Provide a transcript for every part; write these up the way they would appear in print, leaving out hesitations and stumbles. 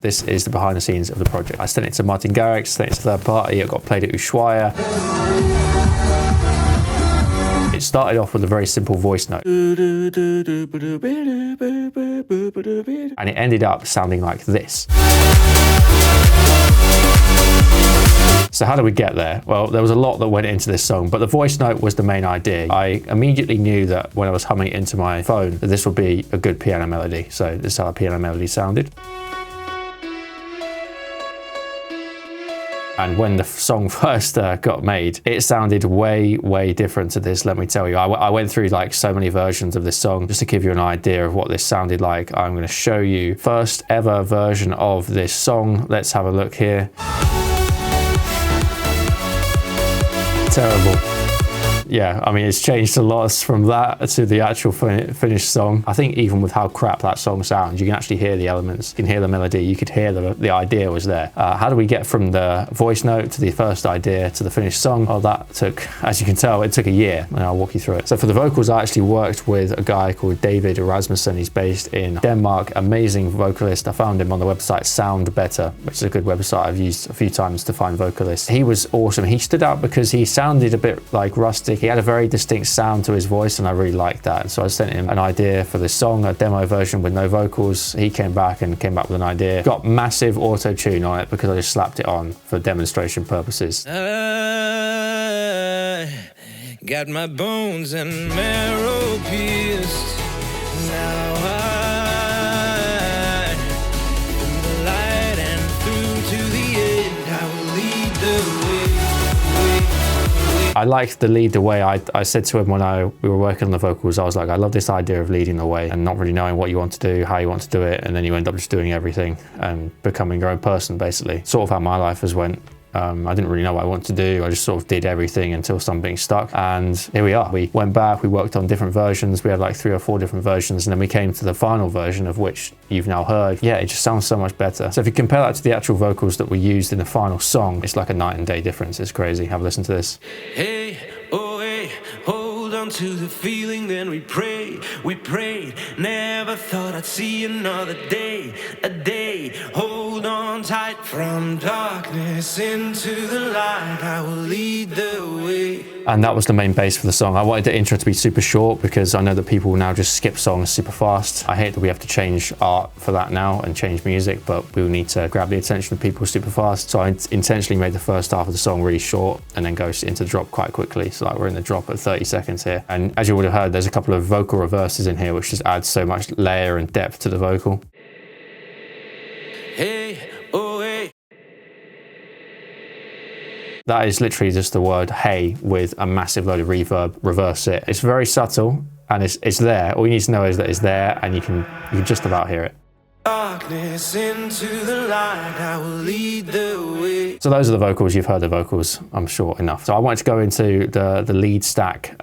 This is the behind the scenes of the project. I sent it to Martin Garrix, sent it to third party, it got played at Ushuaia. It started off with a very simple voice note. And it ended up sounding like this. So how did we get there? Well, there was a lot that went into this song, but the voice note was the main idea. I immediately knew that when I was humming it into my phone, that this would be a good piano melody. So this is how a piano melody sounded. And when the song first got made, it sounded way, way different to this, let me tell you. I went through like so many versions of this song just to give you an idea of what this sounded like. I'm going to show you first ever version of this song. Let's have a look here. Terrible. Yeah, I mean, it's changed a lot from that to the actual finished song. I think even with how crap that song sounds, you can actually hear the elements, you can hear the melody, you could hear the idea was there. How do we get from the voice note to the first idea to the finished song? Well, that took, as you can tell, it took a year, and I'll walk you through it. So for the vocals, I actually worked with a guy called David Erasmussen. He's based in Denmark, amazing vocalist. I found him on the website Sound Better, which is a good website I've used a few times to find vocalists. He was awesome. He stood out because he sounded a bit like rustic. He had a very distinct sound to his voice, and I really liked that. And so I sent him an idea for this song, a demo version with no vocals. He came back with an idea. Got massive auto-tune on it because I just slapped it on for demonstration purposes. I got my bones and marrow pierced. Now I, from the light and through to the end, I will lead the way. I liked the lead the way. I said to him when we were working on the vocals, I was like, I love this idea of leading the way and not really knowing what you want to do, how you want to do it, and then you end up just doing everything and becoming your own person, basically. Sort of how my life has went. I didn't really know what I wanted to do. I just sort of did everything until something stuck, and here we are. We went back, we worked on different versions. We had like 3 or 4 different versions, and then we came to the final version, of which you've now heard. Yeah, it just sounds so much better. So if you compare that to the actual vocals that we used in the final song, it's like a night and day difference. It's crazy. Have a listen to this. Hey, oh hey, hold on to the feeling, then we prayed, never thought I'd see another day, a day, hold on tight, from darkness into the light, I will lead the way. And that was the main bass for the song. I wanted the intro to be super short because I know that people now just skip songs super fast. I hate that we have to change art for that now and change music, but we will need to grab the attention of people super fast. So I intentionally made the first half of the song really short and then go into the drop quite quickly. So like we're in the drop at 30 seconds here. And as you would have heard, there's a couple of vocal reverses in here, which just adds so much layer and depth to the vocal. Hey, oh hey. That is literally just the word hey with a massive load of reverb, reverse it. It's very subtle and it's there. All you need to know is that it's there, and you can just about hear it. Darkness into the light, I will lead the way. So those are the vocals. You've heard the vocals, I'm sure, enough. So I wanted to go into the lead stack.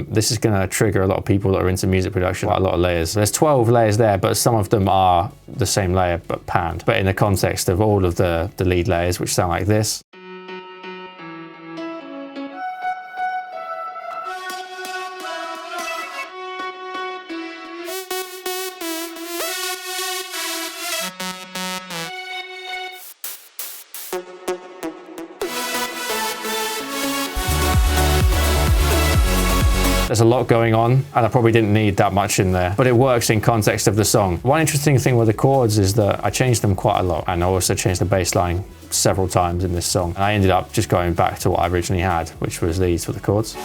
This is going to trigger a lot of people that are into music production, quite a lot of layers. There's 12 layers there, but some of them are the same layer but panned. But in the context of all of the lead layers, which sound like this. There's a lot going on, and I probably didn't need that much in there, but it works in context of the song. One interesting thing with the chords is that I changed them quite a lot, and I also changed the bass line several times in this song. And I ended up just going back to what I originally had, which was these for the chords.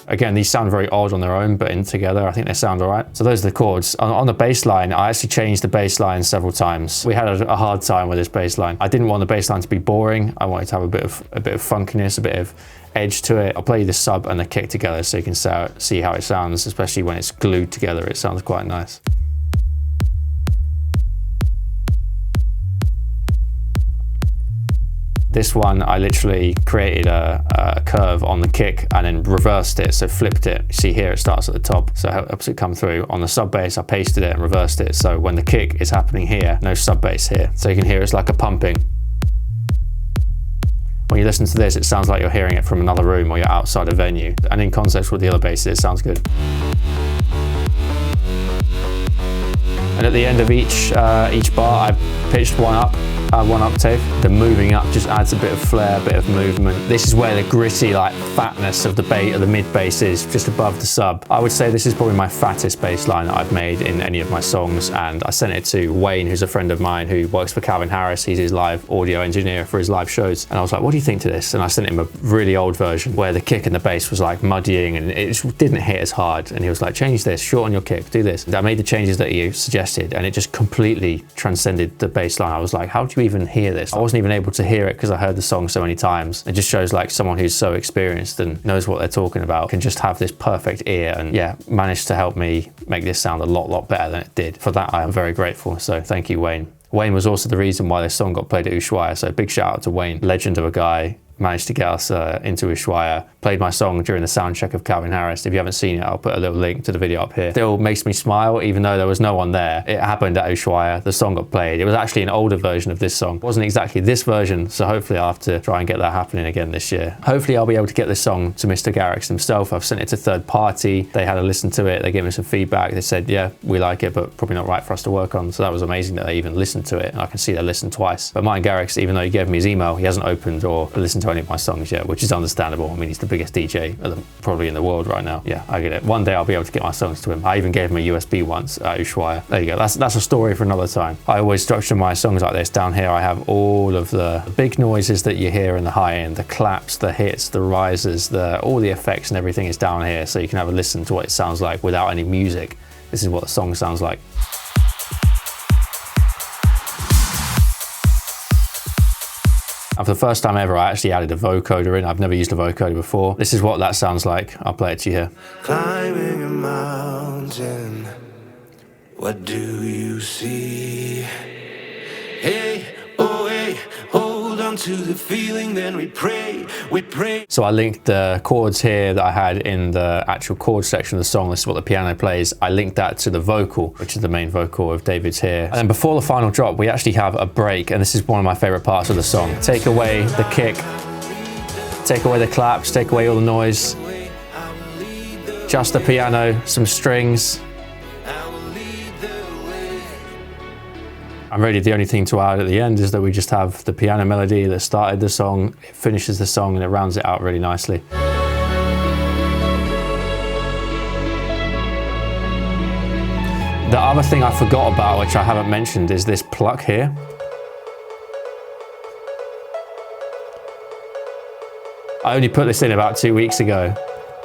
Again, these sound very odd on their own, but in together, I think they sound all right. So those are the chords. On the bass line, I actually changed the bass line several times. We had a hard time with this bass line. I didn't want the bass line to be boring. I wanted to have a bit of funkiness, a bit of edge to it. I'll play you the sub and the kick together so you can see how it sounds, especially when it's glued together. It sounds quite nice. This one, I literally created a curve on the kick and then reversed it, so flipped it. You see here, it starts at the top, so it helps it come through. On the sub bass, I pasted it and reversed it, so when the kick is happening here, no sub bass here. So you can hear it's like a pumping. When you listen to this, it sounds like you're hearing it from another room or you're outside a venue. And in context with the other bass, it sounds good. And at the end of each bar, I pitched one octave. The moving up just adds a bit of flair, a bit of movement. This is where the gritty, like, fatness of the mid bass is, just above the sub. I would say this is probably my fattest bass line that I've made in any of my songs, and I sent it to Wayne, who's a friend of mine who works for Calvin Harris. He's his live audio engineer for his live shows. And I was like, what do you think to this? And I sent him a really old version where the kick and the bass was like muddying and it just didn't hit as hard. And he was like, change this, shorten your kick, do this. And I made the changes that he suggested and it just completely transcended the bass line. I was like, how do you even hear this? I wasn't even able to hear it because I heard the song so many times. It just shows like someone who's so experienced and knows what they're talking about can just have this perfect ear and yeah, managed to help me make this sound a lot better than it did. For that, I am very grateful. So thank you, Wayne. Wayne was also the reason why this song got played at Ushuaia. So big shout out to Wayne, legend of a guy. Managed to get us into Ushuaia. Played my song during the sound check of Calvin Harris. If you haven't seen it, I'll put a little link to the video up here. Still makes me smile, even though there was no one there. It happened at Ushuaia. The song got played. It was actually an older version of this song. It wasn't exactly this version, so hopefully I'll have to try and get that happening again this year. Hopefully I'll be able to get this song to Mr. Garrix himself. I've sent it to third party. They had a listen to it. They gave me some feedback. They said, yeah, we like it, but probably not right for us to work on. So that was amazing that they even listened to it. And I can see they listened twice. But Martin Garrix, even though he gave me his email, he hasn't opened or listened to any of my songs yet, which is understandable. I mean, he's the biggest DJ probably in the world right now. Yeah, I get it. One day I'll be able to get my songs to him. I even gave him a USB once at Ushuaia. There you go. That's a story for another time. I always structure my songs like this. Down here I have all of the big noises that you hear in the high end, the claps, the hits, the rises, all the effects and everything is down here, so you can have a listen to what it sounds like without any music. This is what the song sounds like. And for the first time ever, I actually added a vocoder in. I've never used a vocoder before. This is what that sounds like. I'll play it to you here. Climbing a mountain, what do you see? Hey, oh hey, hold on to the feeling, then we pray, we pray. So I linked the chords here that I had in the actual chord section of the song. This is what the piano plays. I linked that to the vocal, which is the main vocal of David's here. And then before the final drop, we actually have a break, and this is one of my favorite parts of the song. Take away the kick, take away the claps, take away all the noise. Just the piano, some strings. And really the only thing to add at the end is that we just have the piano melody that started the song, it finishes the song and it rounds it out really nicely. The other thing I forgot about, which I haven't mentioned, is this pluck here. I only put this in about 2 weeks ago.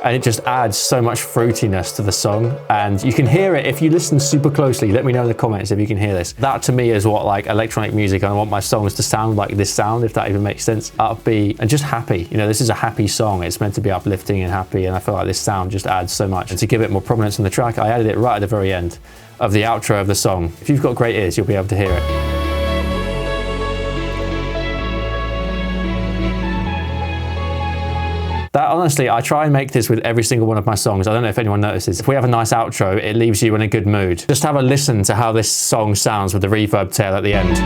And it just adds so much fruitiness to the song. And you can hear it if you listen super closely. Let me know in the comments if you can hear this. That to me is what like electronic music, and I want my songs to sound like this sound, if that even makes sense. Upbeat and just happy. You know, this is a happy song. It's meant to be uplifting and happy, and I feel like this sound just adds so much. And to give it more prominence on the track, I added it right at the very end of the outro of the song. If you've got great ears, you'll be able to hear it. That honestly, I try and make this with every single one of my songs. I don't know if anyone notices. If we have a nice outro, it leaves you in a good mood. Just have a listen to how this song sounds with the reverb tail at the end.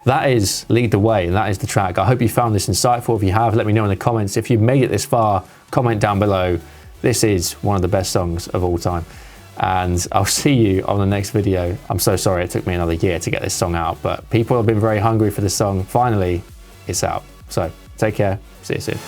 That is Lead the Way, and that is the track. I hope you found this insightful. If you have, let me know in the comments. If you've made it this far, comment down below. This is one of the best songs of all time. And I'll see you on the next video. I'm so sorry it took me another year to get this song out, but people have been very hungry for this song. Finally, it's out. So take care. See you soon.